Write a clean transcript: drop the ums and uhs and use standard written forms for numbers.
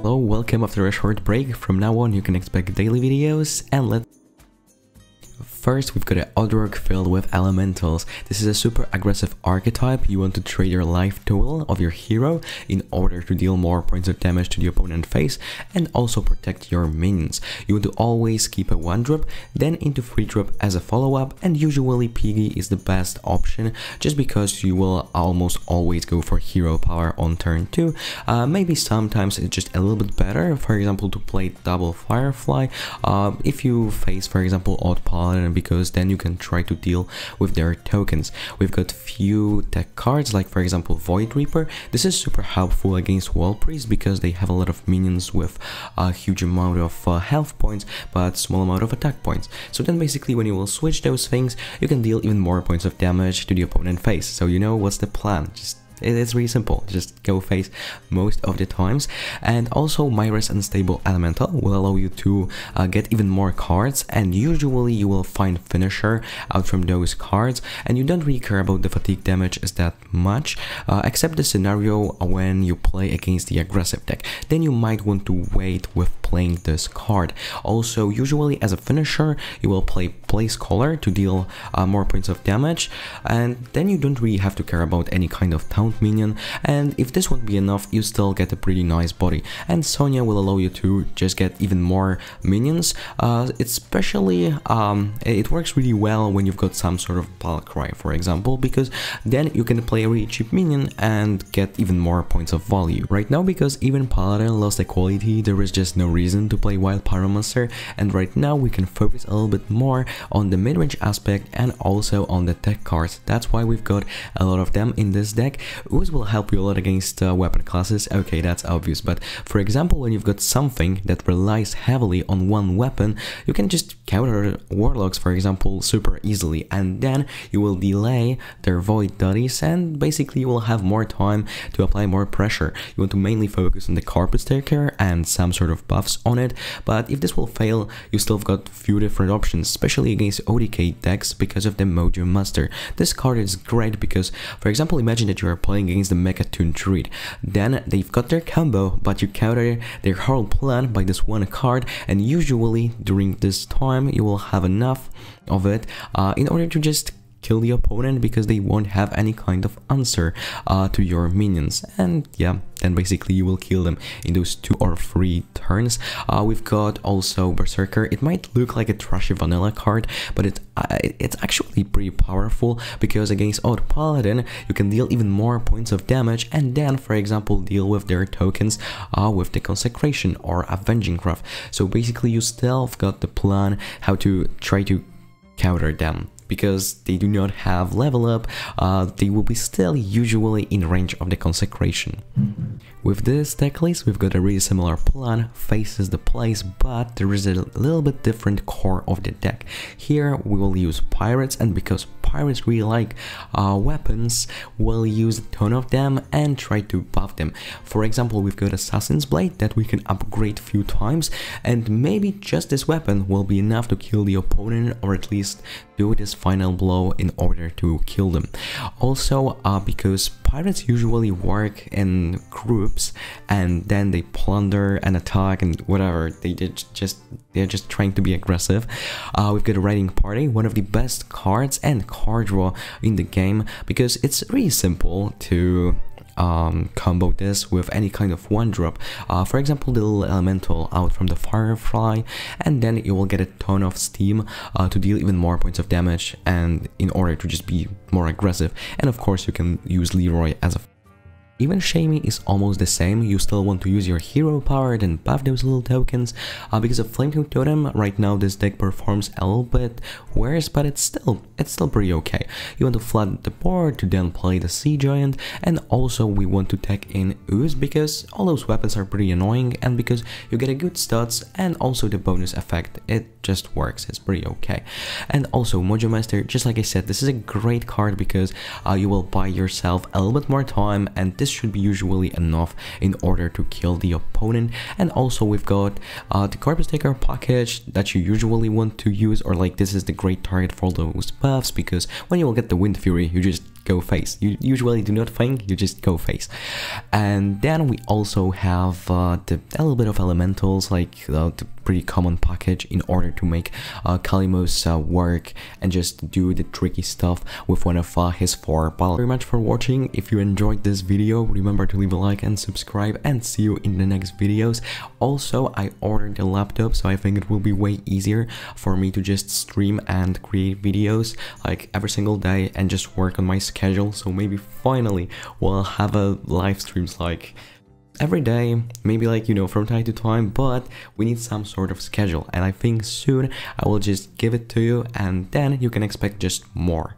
Hello, welcome after a short break. From now on you can expect daily videos, and First, we've got an Odrog filled with elementals. This is a super aggressive archetype. You want to trade your life tool of your hero in order to deal more points of damage to the opponent face and also protect your minions. You want to always keep a 1-drop, then into 3-drop as a follow-up, and usually Piggy is the best option just because you will almost always go for hero power on turn 2. Maybe sometimes it's just a little bit better, for example, to play double Firefly if you face, for example, Odd Paladin, because then you can try to deal with their tokens. We've got few tech cards, like for example Void Reaper. This is super helpful against Wall Priest because they have a lot of minions with a huge amount of health points but small amount of attack points. So then basically when you will switch those things, you can deal even more points of damage to the opponent face. So you know what's the plan. It's really simple, just go face most of the times. And also Myra's Unstable Elemental will allow you to get even more cards, and usually you will find finisher out from those cards, and you don't really care about the fatigue damage as that much, except the scenario when you play against the aggressive deck. Then you might want to wait with playing this card. Also, usually as a finisher you will play Place Caller to deal more points of damage, and then you don't really have to care about any kind of taunt minion, and if this won't be enough, you still get a pretty nice body. And Sonya will allow you to just get even more minions. Especially it works really well when you've got some sort of Valkyrie, for example, because then you can play a really cheap minion and get even more points of value. Right now, because even Paladin lost equality, there is just no reason to play Wild Pyromancer, and right now we can focus a little bit more on the mid-range aspect and also on the tech cards. That's why we've got a lot of them in this deck. Ooze will help you a lot against weapon classes, okay, that's obvious, but for example, when you've got something that relies heavily on one weapon, you can just counter Warlocks, for example, super easily, and then you will delay their Void Duddies, and basically you will have more time to apply more pressure. You want to mainly focus on the Carpet Taker and some sort of buffs on it, but if this will fail, you still have got few different options, especially against ODK decks because of the Mojo Master. This card is great because, for example, imagine that you are playing against the Mechatoon Druid. Then they've got their combo, but you counter their whole plan by this one card, and usually during this time you will have enough of it in order to just kill the opponent because they won't have any kind of answer to your minions, and yeah, then basically you will kill them in those 2 or 3 turns. We've got also Berserker. It might look like a trashy vanilla card, but it's actually pretty powerful because against Odd Paladin you can deal even more points of damage, and then for example deal with their tokens with the Consecration or Avenging Craft. So basically you still have got the plan how to try to counter them. Because they do not have level up, they will be still usually in range of the Consecration. With this deck list, we've got a really similar plan, faces the place, but there is a little bit different core of the deck. Here we will use Pirates, and because Pirates really like weapons, we'll use a ton of them and try to buff them. For example, we've got Assassin's Blade that we can upgrade few times, and maybe just this weapon will be enough to kill the opponent, or at least do this final blow in order to kill them. Also, because Pirates usually work in groups and then they plunder and attack and whatever, they're just trying to be aggressive. We've got a Raiding Party, one of the best cards and card draw in the game, because it's really simple to combo this with any kind of 1-drop. For example, the little elemental out from the Firefly, and then you will get a ton of steam to deal even more points of damage, and in order to just be more aggressive. And of course you can use Leroy as a Even Shamey is almost the same. You still want to use your hero power, then buff those little tokens. Because of Flamethrower Totem, right now this deck performs a little bit worse, but it's still pretty okay. You want to flood the board to then play the Sea Giant, and also we want to tech in Ooze because all those weapons are pretty annoying, and because you get a good stats and also the bonus effect. It just works, it's pretty okay. And also Mojo Master, just like I said, this is a great card because you will buy yourself a little bit more time, and this should be usually enough in order to kill the opponent. And also we've got the Carpet Taker package that you usually want to use, or like this is the great target for those buffs, because when you will get the Wind Fury, you just go face. You usually do not think, you just go face. And then we also have a little bit of elementals, like the pretty common package in order to make Kalimos work and just do the tricky stuff with one of his 4 battles. Very much for watching. If you enjoyed this video, remember to leave a like and subscribe, and see you in the next videos. Also, I ordered a laptop, so I think it will be way easier for me to just stream and create videos like every single day and just work on my schedule. So maybe finally we'll have a live streams like every day, maybe like, you know, from time to time, but we need some sort of schedule, and I think soon I will just give it to you, and then you can expect just more.